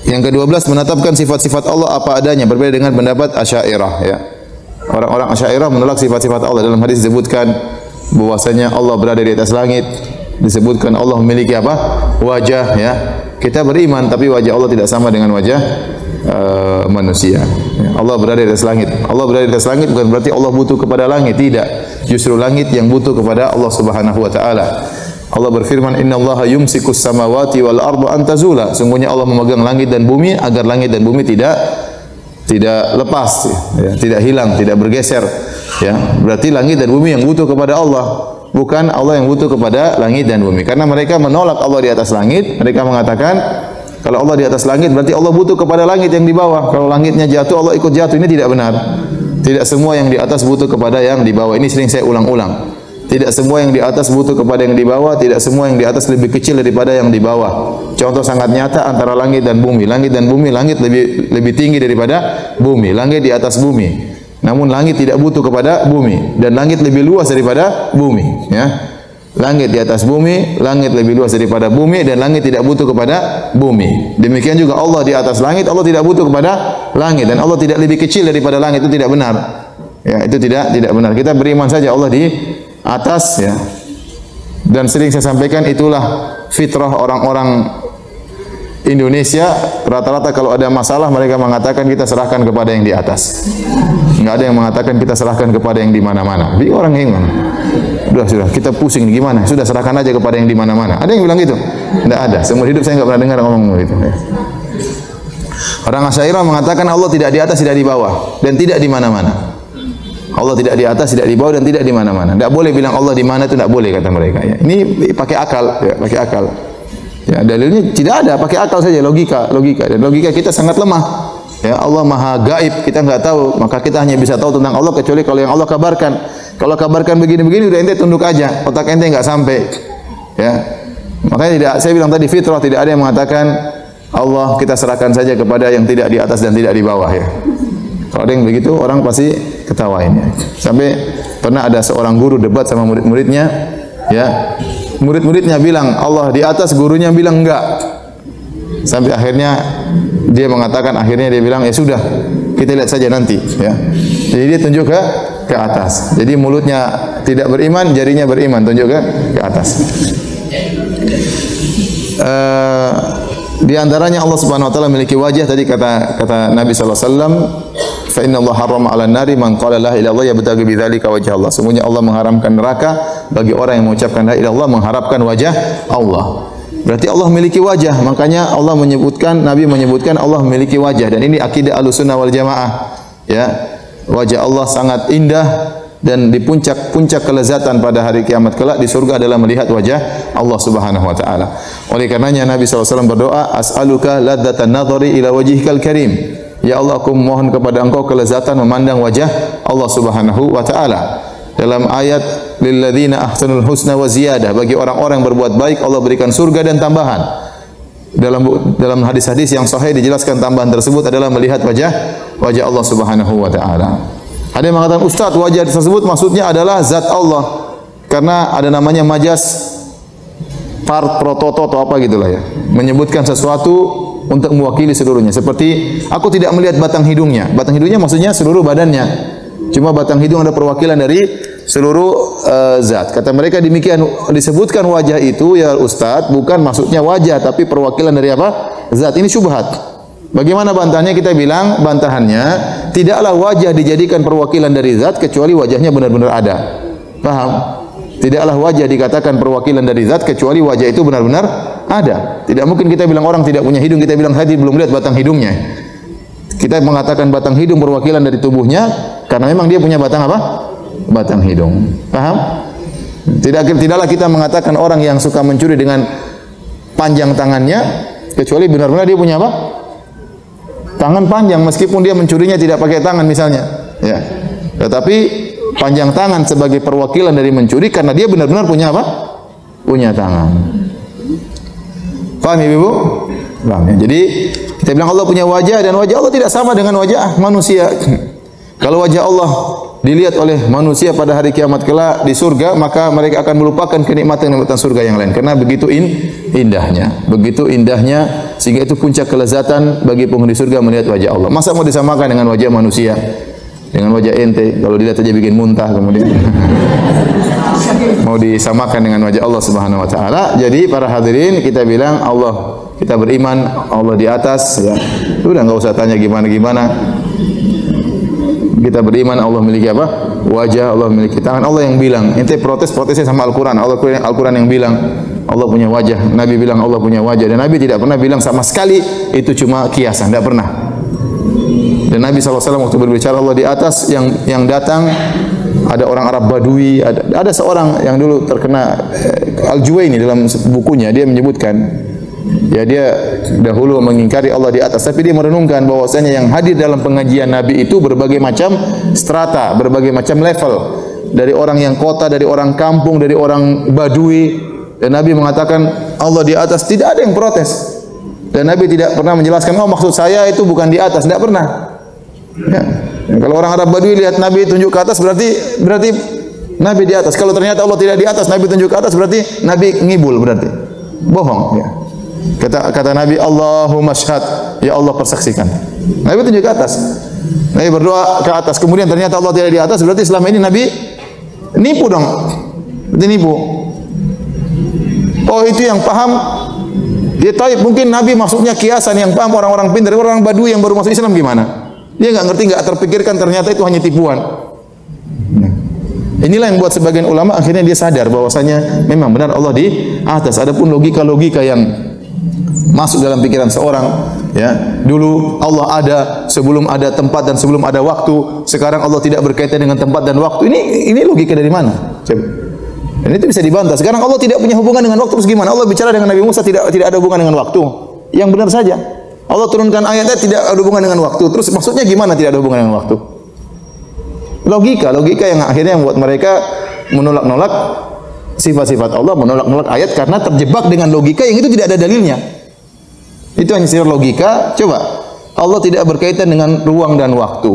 Yang ke-12 menetapkan sifat-sifat Allah apa adanya, berbeda dengan pendapat Asy'ariyah ya. Orang-orang Asy'ariyah menolak sifat-sifat Allah. Dalam hadis disebutkan bahwasanya Allah berada di atas langit, disebutkan Allah memiliki apa? Wajah ya. Kita beriman tapi wajah Allah tidak sama dengan wajah manusia. Allah berada di atas langit. Allah berada di atas langit bukan berarti Allah butuh kepada langit, tidak. Justru langit yang butuh kepada Allah Subhanahu wa taala. Allah berfirman, "Innallaha yumsikus samawati wal arda an tazula." Sungguhnya Allah memegang langit dan bumi agar langit dan bumi tidak lepas ya, tidak hilang, tidak bergeser ya. Berarti langit dan bumi yang butuh kepada Allah, bukan Allah yang butuh kepada langit dan bumi. Karena mereka menolak Allah di atas langit, mereka mengatakan kalau Allah di atas langit berarti Allah butuh kepada langit yang di bawah. Kalau langitnya jatuh Allah ikut jatuh. Ini tidak benar. Tidak semua yang di atas butuh kepada yang di bawah. Ini sering saya ulang-ulang. Tidak semua yang di atas butuh kepada yang di bawah, tidak semua yang di atas lebih kecil daripada yang di bawah. Contoh sangat nyata antara langit dan bumi. Langit dan bumi, langit lebih tinggi daripada bumi. Langit di atas bumi. Namun langit tidak butuh kepada bumi dan langit lebih luas daripada bumi, ya. Langit di atas bumi, langit lebih luas daripada bumi dan langit tidak butuh kepada bumi. Demikian juga Allah di atas langit, Allah tidak butuh kepada langit dan Allah tidak lebih kecil daripada langit, itu tidak benar. Ya, itu tidak benar. Kita beriman saja Allah di atas ya. Dan sering saya sampaikan itulah fitrah orang-orang Indonesia. Rata-rata kalau ada masalah mereka mengatakan kita serahkan kepada yang di atas. Enggak ada yang mengatakan kita serahkan kepada yang di mana-mana. Jadi orang yang sudah kita pusing gimana? Sudah serahkan aja kepada yang di mana-mana. Ada yang bilang gitu? Enggak ada. Seumur hidup saya enggak pernah dengar ngomong gitu. Orang Asy'ariyah mengatakan Allah tidak di atas, tidak di bawah dan tidak di mana-mana. Allah tidak di atas, tidak di bawah dan tidak di mana-mana. Tidak boleh bilang Allah di mana, itu tidak boleh kata mereka. Ya. Ini pakai akal, ya, pakai akal. Ya, dalilnya tidak ada, pakai akal saja, logika. Dan logika kita sangat lemah. Ya, Allah Maha Gaib, kita enggak tahu, maka kita hanya bisa tahu tentang Allah kecuali kalau yang Allah kabarkan. Kalau kabarkan begini-begini udah ente tunduk aja, otak ente enggak sampai. Ya. Makanya tidak, saya bilang tadi fitrah, tidak ada yang mengatakan Allah kita serahkan saja kepada yang tidak di atas dan tidak di bawah ya. Kalau ada yang begitu orang pasti ketawain ya. Sampai pernah ada seorang guru debat sama murid-muridnya ya. Murid-muridnya bilang Allah di atas, gurunya bilang enggak. Sampai akhirnya dia mengatakan, akhirnya dia bilang ya sudah, kita lihat saja nanti ya. Jadi dia tunjuk ke atas. Jadi mulutnya tidak beriman, jarinya beriman, tunjuk ke atas. Di antaranya Allah Subhanahu wa taala memiliki wajah. Tadi kata Nabi sallallahu alaihi wasallam, fa inna Allah harrama 'alan nari man qala la ilaha illallah yabtaghi bidzalika wajha Allah. Sesungguhnya Allah mengharamkan neraka bagi orang yang mengucapkan la ilaha illallah mengharapkan wajah Allah. Berarti Allah memiliki wajah. Makanya Allah menyebutkan, Nabi menyebutkan Allah memiliki wajah dan ini akidah Ahlussunnah wal Jamaah. Ya. Wajah Allah sangat indah dan di puncak kelezatan pada hari kiamat kelak di surga adalah melihat wajah Allah Subhanahu wa taala. Oleh karenanya Nabi SAW berdoa, as'aluka ladzatan nadhari ila wajhikal karim. Ya Allah, aku mohon kepada Engkau kelezatan memandang wajah Allah Subhanahu wa taala. Dalam ayat lil ladzina ahsanul husna wa ziyadah, bagi orang-orang yang berbuat baik Allah berikan surga dan tambahan. Dalam hadis-hadis yang sahih dijelaskan tambahan tersebut adalah melihat wajah Allah Subhanahu wa taala. Ada yang mengatakan, Ustaz, wajah tersebut maksudnya adalah zat Allah. Karena ada namanya majas part prototo atau apa gitulah ya. Menyebutkan sesuatu untuk mewakili seluruhnya. Seperti aku tidak melihat batang hidungnya. Batang hidungnya maksudnya seluruh badannya. Cuma batang hidung ada perwakilan dari seluruh zat. Kata mereka demikian, disebutkan wajah itu ya Ustaz, bukan maksudnya wajah tapi perwakilan dari apa? Zat. Ini syubhat. Bagaimana bantahannya? Kita bilang bantahannya, tidaklah wajah dijadikan perwakilan dari zat kecuali wajahnya benar-benar ada. Paham? Tidaklah wajah dikatakan perwakilan dari zat kecuali wajah itu benar-benar ada. Tidak mungkin kita bilang orang tidak punya hidung, kita bilang tadi belum lihat batang hidungnya. Kita mengatakan batang hidung perwakilan dari tubuhnya karena memang dia punya batang apa? Batang hidung. Paham? Tidaklah kita mengatakan orang yang suka mencuri dengan panjang tangannya kecuali benar-benar dia punya apa? Tangan panjang, meskipun dia mencurinya tidak pakai tangan misalnya. Ya. Tetapi panjang tangan sebagai perwakilan dari mencuri karena dia benar-benar punya apa? Punya tangan. Paham ya Ibu? Paham ya? Jadi kita bilang Allah punya wajah dan wajah Allah tidak sama dengan wajah manusia. Kalau wajah Allah dilihat oleh manusia pada hari kiamat kelak di surga, maka mereka akan melupakan kenikmatan-kenikmatan surga yang lain karena begitu indahnya sehingga itu puncak kelezatan bagi penghuni surga melihat wajah Allah. Masa mau disamakan dengan wajah manusia, dengan wajah ente, kalau dilihat aja bikin muntah kemudian mau disamakan dengan wajah Allah Subhanahu wa taala. Jadi para hadirin, kita bilang Allah, kita beriman Allah di atas, ya. Sudah enggak usah tanya gimana-gimana. Kita beriman Allah memiliki apa? Wajah, Allah memiliki tangan. Allah yang bilang. Ente protesnya sama Al-Quran. Al-Quran yang bilang Allah punya wajah. Nabi bilang Allah punya wajah. Dan Nabi tidak pernah bilang sama sekali itu cuma kiasan. Tidak pernah. Dan Nabi SAW waktu berbicara Allah di atas, yang datang ada orang Arab Badui. Ada seorang yang dulu terkena Al-Juwaini dalam bukunya, dia menyebutkan, ya, dia dahulu mengingkari Allah di atas, tapi dia merenungkan bahwasanya yang hadir dalam pengajian Nabi itu berbagai macam strata, berbagai macam level, dari orang yang kota, dari orang kampung, dari orang Badui. Dan Nabi mengatakan Allah di atas, tidak ada yang protes. Dan Nabi tidak pernah menjelaskan, oh maksud saya itu bukan di atas, tidak pernah. Ya. Kalau orang Arab Badui lihat Nabi tunjuk ke atas, berarti Nabi di atas. Kalau ternyata Allah tidak di atas, Nabi tunjuk ke atas, berarti Nabi ngibul, berarti bohong. Ya. Kata Nabi, Allahumma syhad, ya Allah persaksikan. Nabi tunjuk ke atas. Nabi berdoa ke atas. Kemudian ternyata Allah tidak di atas, berarti selama ini Nabi nipu dong. Berarti nipu. Oh, itu yang paham. Dia tahu mungkin Nabi maksudnya kiasan, yang paham orang-orang pintar, orang Badui yang baru masuk Islam gimana? Dia enggak ngerti, enggak terpikirkan ternyata itu hanya tipuan. Inilah yang buat sebagian ulama akhirnya dia sadar bahwasanya memang benar Allah di atas. Adapun logika-logika yang masuk dalam pikiran seorang, ya, dulu Allah ada sebelum ada tempat dan sebelum ada waktu, sekarang Allah tidak berkaitan dengan tempat dan waktu. Ini logika dari mana? Coba. Dan itu bisa dibantah. Sekarang Allah tidak punya hubungan dengan waktu, terus gimana? Allah bicara dengan Nabi Musa tidak ada hubungan dengan waktu. Yang benar saja. Allah turunkan ayatnya tidak ada hubungan dengan waktu. Terus maksudnya gimana tidak ada hubungan dengan waktu? Logika yang akhirnya membuat mereka menolak-nolak sifat-sifat Allah, menolak-nolak ayat karena terjebak dengan logika yang itu tidak ada dalilnya. Itu hanya sekedar logika. Coba, Allah tidak berkaitan dengan ruang dan waktu.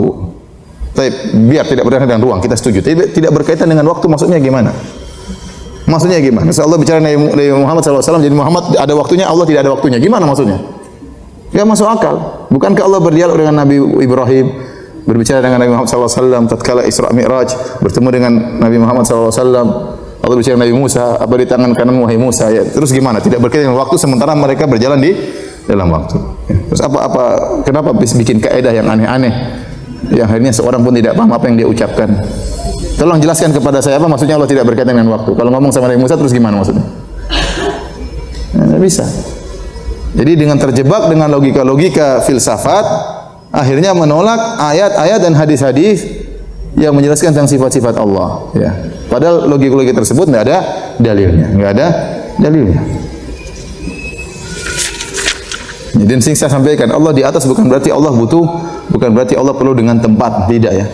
Tapi biar tidak berkaitan dengan ruang, kita setuju. Tidak berkaitan dengan waktu, maksudnya gimana? Maksudnya gimana? Allah bicara Nabi Muhammad SAW, jadi Muhammad ada waktunya, Allah tidak ada waktunya. Gimana maksudnya? Gak masuk akal. Bukankah Allah berdialog dengan Nabi Ibrahim, berbicara dengan Nabi Muhammad SAW tatkala Isra Mi'raj, bertemu dengan Nabi Muhammad SAW. Allah berbicara dengan Nabi Musa, apa di tangan kananmu wahai Musa, ya. Terus gimana? Tidak berkaitan dengan waktu sementara mereka berjalan di dalam waktu. Ya. Terus kenapa bikin kaidah yang aneh-aneh yang akhirnya seorang pun tidak paham apa yang dia ucapkan? Tolong jelaskan kepada saya apa maksudnya Allah tidak berkaitan dengan waktu. Kalau ngomong sama Nabi Musa terus gimana maksudnya? Tidak bisa. Jadi dengan terjebak dengan logika-logika filsafat, akhirnya menolak ayat-ayat dan hadis-hadis yang menjelaskan tentang sifat-sifat Allah. Ya. Padahal logika-logika tersebut tidak ada dalilnya. Dan sing saya sampaikan, Allah di atas bukan berarti Allah butuh, bukan berarti Allah perlu dengan tempat, tidak ya.